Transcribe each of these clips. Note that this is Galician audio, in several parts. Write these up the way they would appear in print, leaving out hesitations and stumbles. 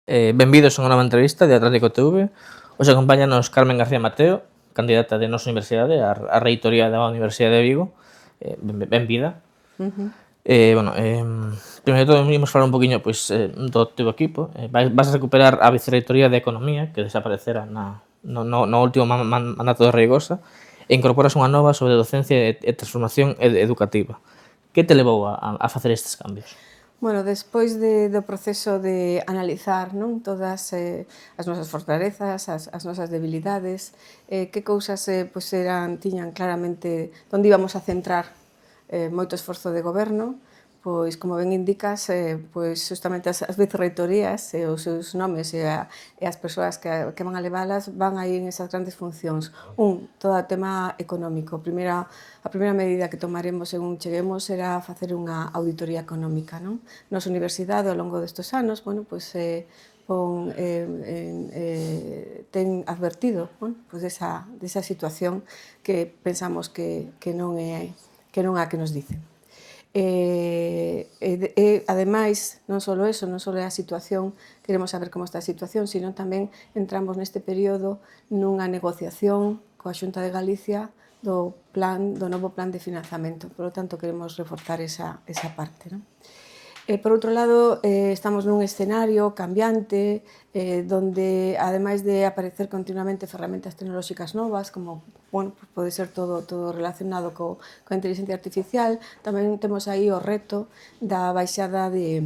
Benvidos a unha nova entrevista de Atlántico TV. Hoxe acompáñanos Carmen García Mateo, candidata de nosa universidade á reitoría da Universidade de Vigo. Benvida. Ujú. Primeiro de todo, imos falar un poquinho do teu equipo. Vas a recuperar a vicerreitoría de Economía, que desaparecera no último mandato de Reigosa, e incorporas unha nova sobre docencia e transformación educativa. Que te levou a facer estes cambios? Bueno, despois do proceso de analizar, non, todas as nosas fortalezas, as nosas debilidades, que cousas tiñan claramente onde íbamos a centrar moito esforzo de goberno, pois, como ben indicas, pois, justamente as vicerreitorías e os seus nomes e as persoas que van a leválas van aí en esas grandes funcións. Todo o tema económico. A primeira medida que tomaremos según cheguemos será facer unha auditoría económica, non? Nosa universidade, ao longo destes anos, bueno, pois, ten advertido, pois desa situación que pensamos que non é a que nos dicen. Ademais, non só eso, non só a situación, queremos saber como está a situación, sino tamén entramos neste período nunha negociación coa Xunta de Galicia do novo plan de financiamento. Por lo tanto, queremos reforzar esa parte, non? Por outro lado, estamos nun escenario cambiante, donde, ademais de aparecer continuamente ferramentas tecnolóxicas novas, como, bueno, pode ser todo relacionado coa inteligencia artificial, tamén temos aí o reto da baixada de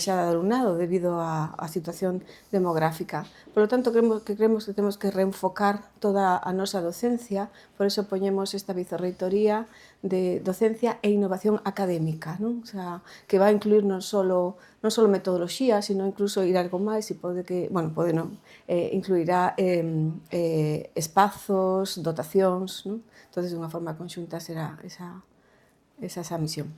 alumnado debido á situación demográfica. Por lo tanto, creemos que temos que reenfocar toda a nosa docencia, por eso poñemos esta vicerreitoría de docencia e innovación académica, non? O sea, que vai incluir non só metodoloxía, sino incluso ir algo máis e incluirá espazos, dotacións, non? Entón, de unha forma conxunta será esa misión.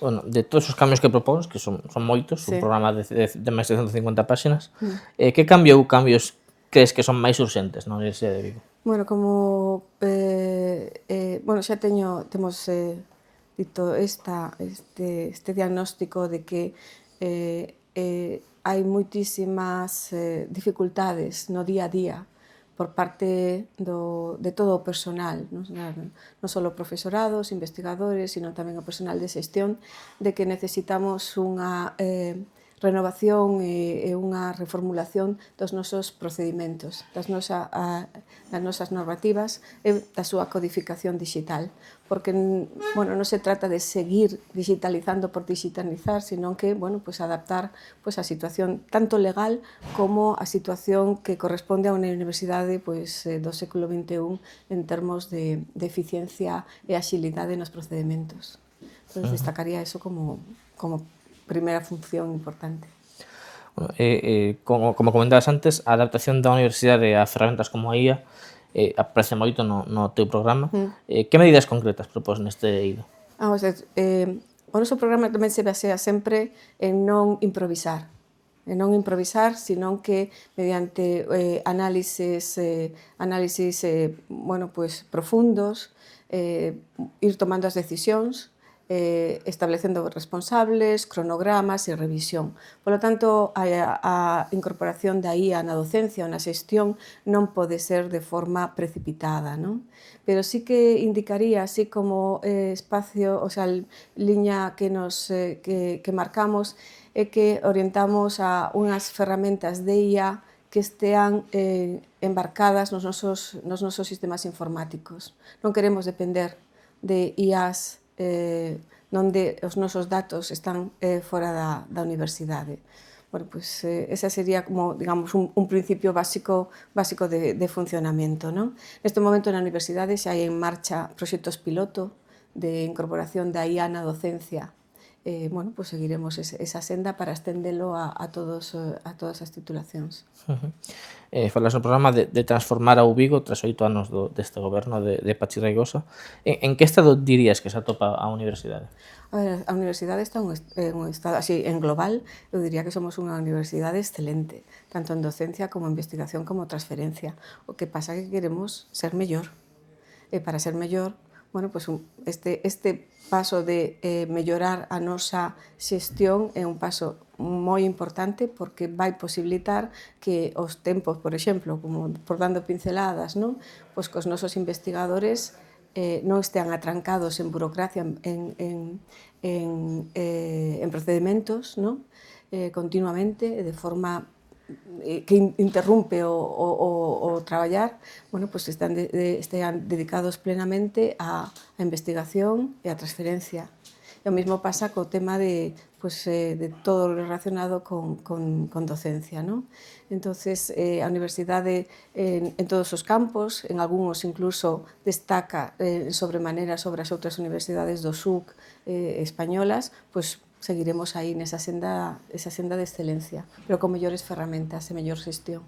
Bueno, de todos os cambios que propóns, que son moitos, un programa de máis de 150 páxinas, que cambios crees que son máis urxentes na Universidade de Vigo? Bueno, como xa temos dito este diagnóstico de que hai moitísimas dificultades no día a día por parte de todo o personal, non só o profesorado, os investigadores, sino tamén o personal de xestión, de que necesitamos unha renovación e unha reformulación dos nosos procedimentos, das nosas normativas e da súa codificación digital, porque non se trata de seguir digitalizando por digitalizar, sino que adaptar a situación tanto legal como a situación que corresponde a unha universidade do século XXI en termos de eficiencia e axilidade nos procedimentos. Entón, destacaría eso como primeira función importante. Como comentabas antes, a adaptación da universidade a ferramentas como a IA aparece moito no teu programa. Que medidas concretas propós neste eido? O noso programa tamén se basea sempre en non improvisar, senón que mediante análisis profundos, ir tomando as decisións, establecendo responsables, cronogramas e revisión. Por lo tanto, a incorporación da IA na docencia ou na xestión non pode ser de forma precipitada, non? Pero sí que indicaría, así como espacio, o sea, liña que marcamos, é que orientamos a unhas ferramentas de IA que estean embarcadas nos nosos sistemas informáticos. Non queremos depender de IAs onde os nosos datos están fora da universidade. Bueno, pois esa sería como, digamos, un principio básico de funcionamento, non? Neste momento na universidade xa hai en marcha proxectos piloto de incorporación da IA na docencia. Seguiremos esa senda para estendelo a todas as titulacións. Falas no programa de transformar a Vigo tras 8 anos deste goberno de Patxi Reigosa. En que estado dirías que se atopa a universidade? A universidade está en un estado, así, en global, eu diría que somos unha universidade excelente, tanto en docencia como en investigación como transferencia. O que pasa é que queremos ser mellor. E para ser mellor, bueno, pois este paso de mellorar a nosa xestión é un paso moi importante porque vai posibilitar que os tempos, por exemplo, como por dando pinceladas, non? Pois que os nosos investigadores non estean atrancados en burocracia, en procedimentos, non? Continuamente, de forma que interrumpe o traballar, bueno, pues estean dedicados plenamente á investigación e á transferencia. E o mesmo pasa co tema de todo o relacionado con docencia, non? Entonces, a universidade en todos os campos, en algúns incluso destaca sobremanera sobre as outras universidades do SUC españolas, pois seguiremos aí esa senda de excelencia, pero con mellores ferramentas e mellor xestión.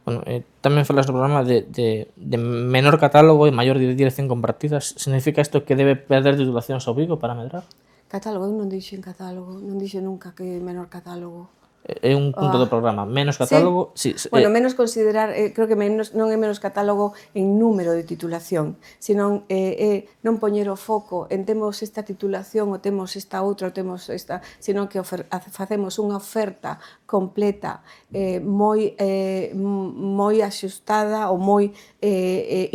Bueno, tamén falas no programa de menor catálogo e maior dirección compartidas. Significa isto que debe perder titulacións ao Vigo para medrar? Catálogo, eu non dixen catálogo, non dixen nunca que menor catálogo. É un punto do programa. Menos Sí. catálogo, Bueno, menos considerar, creo que menos non é menos catálogo en número de titulación, senón non poñer o foco en temos esta titulación ou temos esta outra ou temos esta, senón que facemos unha oferta completa, moi axustada ou moi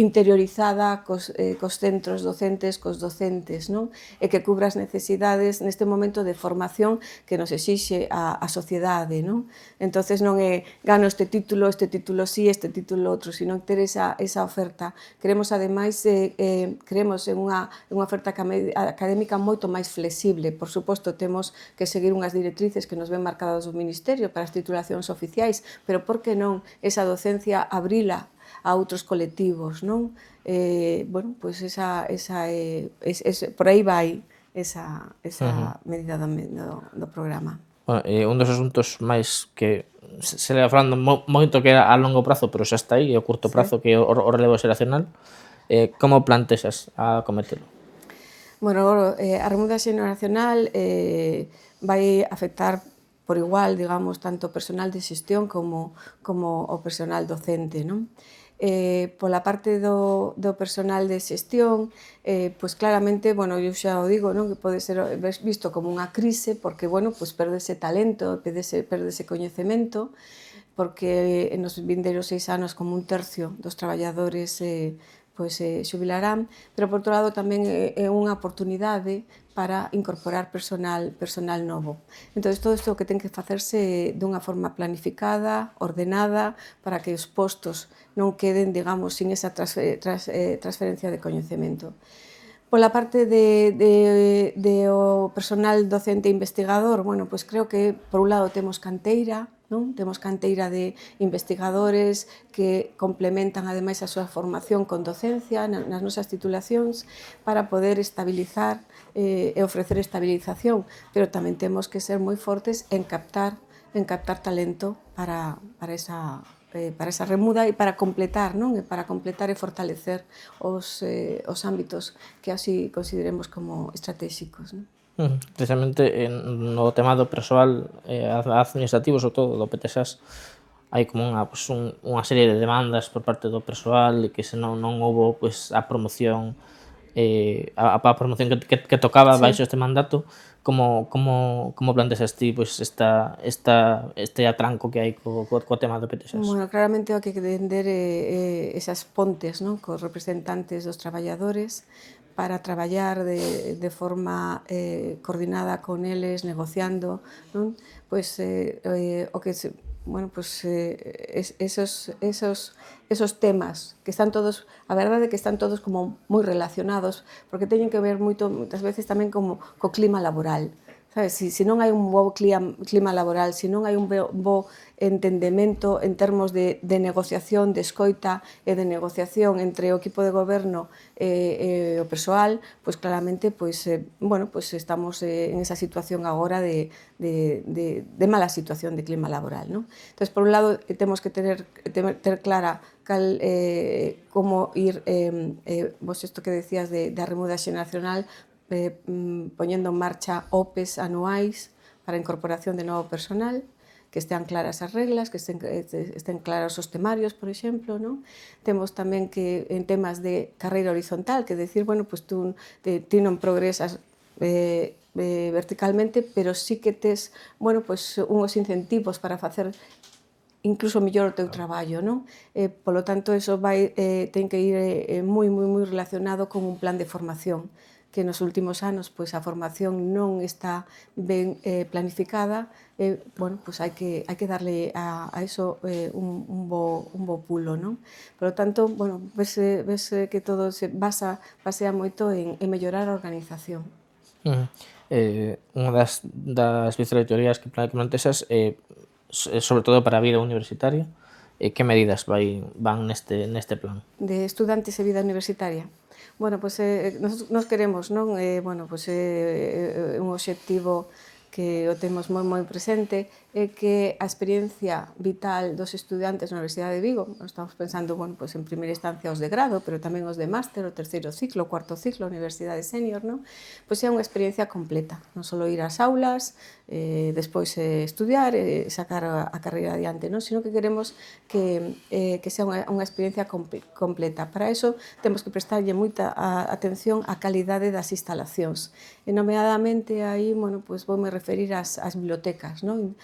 interiorizada cos centros docentes, cos docentes, non? E que cubra as necesidades neste momento de formación que nos exixe a sociedade, non? Entonces non é gano este título sí, este título outro, sino ter esa oferta. Queremos ademais creemos en unha oferta académica moito máis flexible. Por suposto, temos que seguir unhas directrices que nos ven marcadas do Ministerio para as titulacións oficiais, pero por que non esa docencia abrila a outros colectivos, non? Bueno, pois por aí vai esa medida do programa. Bueno, un dos asuntos máis que se leva falando moito que era a longo prazo, pero xa está aí, e o curto prazo que é o relevo xeracional. Como plantexas a cometelo? Bueno, a remuda xeracional vai afectar por igual, digamos, tanto o personal de xestión como o personal docente, non? Pola parte do personal de xestión, pois claramente, bueno, eu xa o digo, non, que pode ser visto como unha crise porque, bueno, pois perdese talento, perdese coñecemento, porque nos vindeiros 6 anos como un tercio dos traballadores xubilarán, pero por outro lado tamén é unha oportunidade para incorporar personal novo. Entón, todo isto que ten que facerse dunha forma planificada, ordenada, para que os postos non queden, digamos, sin esa transferencia de coñecemento. Pola parte do personal docente e investigador, bueno, pois creo que por un lado temos canteira, non? Temos canteira de investigadores que complementan ademais a súa formación con docencia nas nosas titulacións para poder estabilizar e ofrecer estabilización, pero tamén temos que ser moi fortes en captar talento para esa remuda e para completar, non? E para completar e fortalecer os ámbitos que así consideremos como estratéxicos, non? Precisamente no tema do persoal administrativo, sobre todo do PTSAS, hai como unha serie de demandas por parte do persoal e que se non houbo a promoción a promoción que tocaba baixo este mandato. Como plantexas ti este atranco que hai co tema do PTSAS? Bueno, claramente o que hai que tender esas pontes, non, cos representantes dos traballadores para traballar de forma coordinada con eles, negociando, non? Pois o que se bueno, pois esos temas que están todos, a verdade é que están todos como moi relacionados, porque teñen que ver moitas veces tamén como co clima laboral. Sabes, se non hai un bo clima laboral, se non hai un bo entendemento en termos de negociación, de escoita e de negociación entre o equipo de goberno e o persoal, pois claramente bueno, pois estamos en esa situación agora de mala situación de clima laboral, non? Entón, por un lado, temos que ter clara como ir, vos isto que decías da remuda xeracional, poñendo en marcha OPEs anuais para a incorporación de novo personal, que estean claras as reglas, que estén claros os temarios, por exemplo, non? Temos tamén que en temas de carreira horizontal, que decir, bueno, pois ti non progresas verticalmente, pero sí que tes, bueno, pois unhos incentivos para facer incluso mellor o teu traballo, non? Polo tanto, eso ten que ir moi relacionado con un plan de formación, que nos últimos anos pois a formación non está ben planificada, bueno, pois hai que darle a eso un bo pulo, non? Polo tanto, bueno, ves que todo se basea moito en mellorar a organización. Unha das vicerreitorías que plantexas sobre todo para a vida universitaria, que medidas van neste plan? De estudantes e vida universitaria. Bueno, pois nos queremos, non? Bueno, pois un obxectivo que o temos moi presente é que a experiencia vital dos estudantes na Universidade de Vigo, estamos pensando, bueno, pois en primeira instancia os de grado, pero tamén os de máster, o terceiro ciclo, o cuarto ciclo, a Universidade Senior, non? Pois é unha experiencia completa, non só ir ás aulas, despois estudiar e sacar a carreira adiante, non? Sino que queremos que sea unha experiencia completa. Para eso temos que prestarlle moita atención á calidade das instalacións. E nomeadamente aí, bueno, pois voume referir ás bibliotecas, non?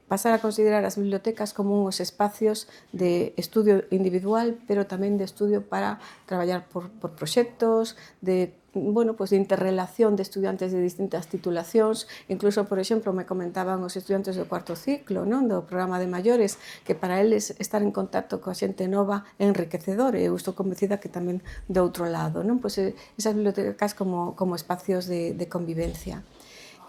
Pasar a considerar as bibliotecas como uns espacios de estudio individual, pero tamén de estudio para traballar por proxectos, de interrelación de estudiantes de distintas titulacións, incluso, por exemplo, me comentaban os estudiantes do cuarto ciclo, non, do programa de maiores, que para eles estar en contacto coa xente nova é enriquecedor, e eu estou convencida que tamén do outro lado, non? Pois esas bibliotecas como espacios de convivencia.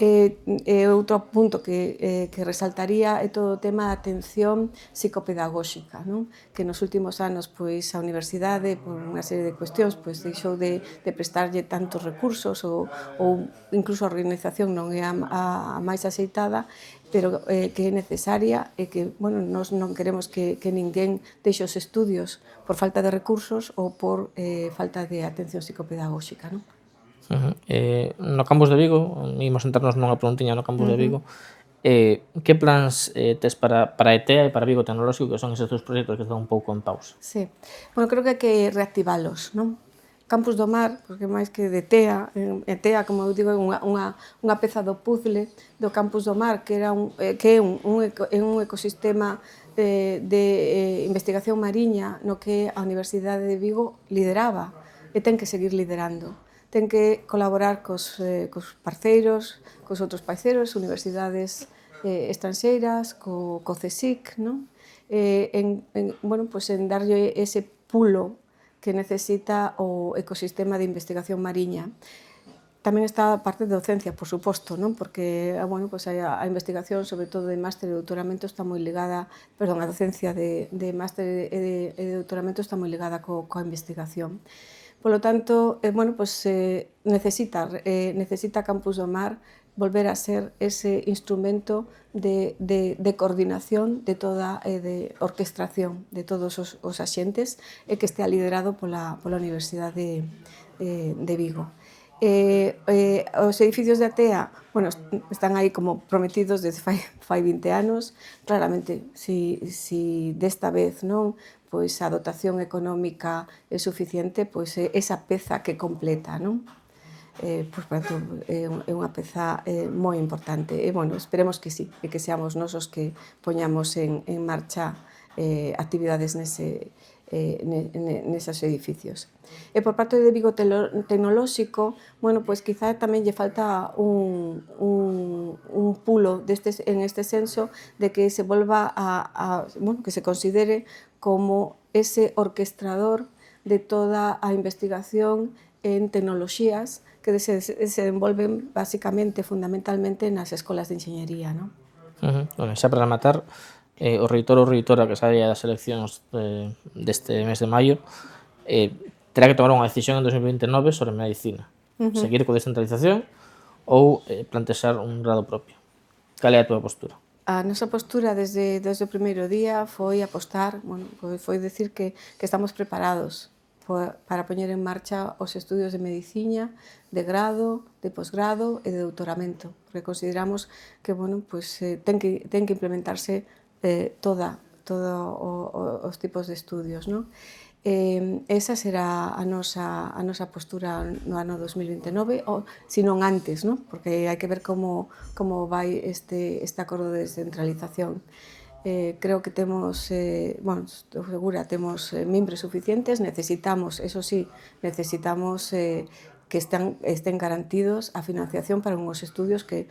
Outro punto que resaltaría é todo o tema da atención psicopedagóxica, non? Que nos últimos anos pois a universidade, por unha serie de cuestións, pois deixou de prestarlle tantos recursos ou incluso a organización non é a máis axeitada, pero que é necesaria e que, bueno, nós non queremos que ninguén deixe os estudios por falta de recursos ou por falta de atención psicopedagóxica, non? No campus de Vigo, imos centrarnos nunha preguntiña no campus de Vigo, que plans tes para ETEA e para Vigo Tecnolóxico, que son eses dous proxectos que están un pouco en pausa? Sí. Bueno, creo que hai que reactivalos, non? Campus do Mar, porque máis que de TEA, ETEA, como eu digo, é unha peza do puzzle do Campus do Mar, que é un ecosistema de investigación mariña no que a Universidade de Vigo lideraba e ten que seguir liderando. Ten que colaborar cos parceiros, cos outros parceiros, universidades estranxeiras, co CSIC, non? En darlle ese pulo que necesita o ecosistema de investigación mariña. Tamén está a parte de docencia, por suposto, non? Porque a investigación, sobre todo de máster e doutoramento, está moi ligada, a docencia de máster e de doutoramento está moi ligada coa investigación. Polo tanto, necesita Campus do Mar volver a ser ese instrumento de coordinación de toda de orquestración de todos os axentes e que estea liderado pola Universidade de Vigo. Os edificios de Atea, están aí como prometidos desde fai 20 anos. Claramente, si desta vez non, pois a dotación económica é suficiente, pois é esa peza que completa, non? Pois, é unha peza moi importante. E, esperemos que sí, e que seamos nós os que poñamos en marcha actividades neses edificios. E por parte de Vigo Tecnolóxico, quizá tamén lle falta un pulo en este senso de que se volva que se considere como ese orquestrador de toda a investigación en tecnoloxías que se desenvolven basicamente, fundamentalmente, nas escolas de enxeñería, non? Xa para rematar, o reitor ou reitora que saia das eleccións deste mes de maio terá que tomar unha decisión en 2029 sobre medicina. Seguir coa descentralización ou plantexar un grado propio. Cal é a túa postura? A nosa postura desde o primeiro día foi apostar, foi decir que estamos preparados para poñer en marcha os estudios de medicina, de grado, de posgrado e de doutoramento, porque consideramos que, bueno, pues, ten que implementarse todos os tipos de estudios, non? Esa será a nosa postura no ano 2029, ou, se non antes, non? Porque hai que ver como vai este acordo de descentralización. Creo que temos, bueno, estou segura, temos mimbres suficientes, necesitamos, eso sí, necesitamos que estén garantidos a financiación para unhos estudios que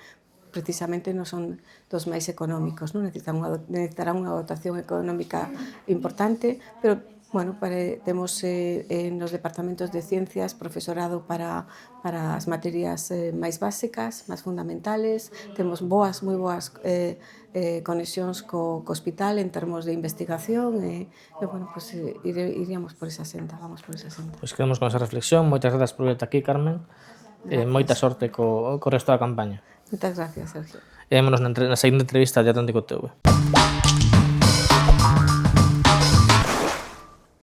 precisamente non son dos máis económicos, non? Necesitarán unha dotación económica importante, pero, bueno, temos nos departamentos de ciencias profesorado para as materias máis básicas, máis fundamentales, temos moi boas conexións co hospital en termos de investigación e bueno, pues, iríamos por esa senda, vamos por esa senda. Pois quedamos con esa reflexión. Moitas grazas por verte aquí, Carmen. Moita sorte co resto da campaña. Moitas gracias, Sergio. E vémonos na seguinte entrevista de Atlántico TV.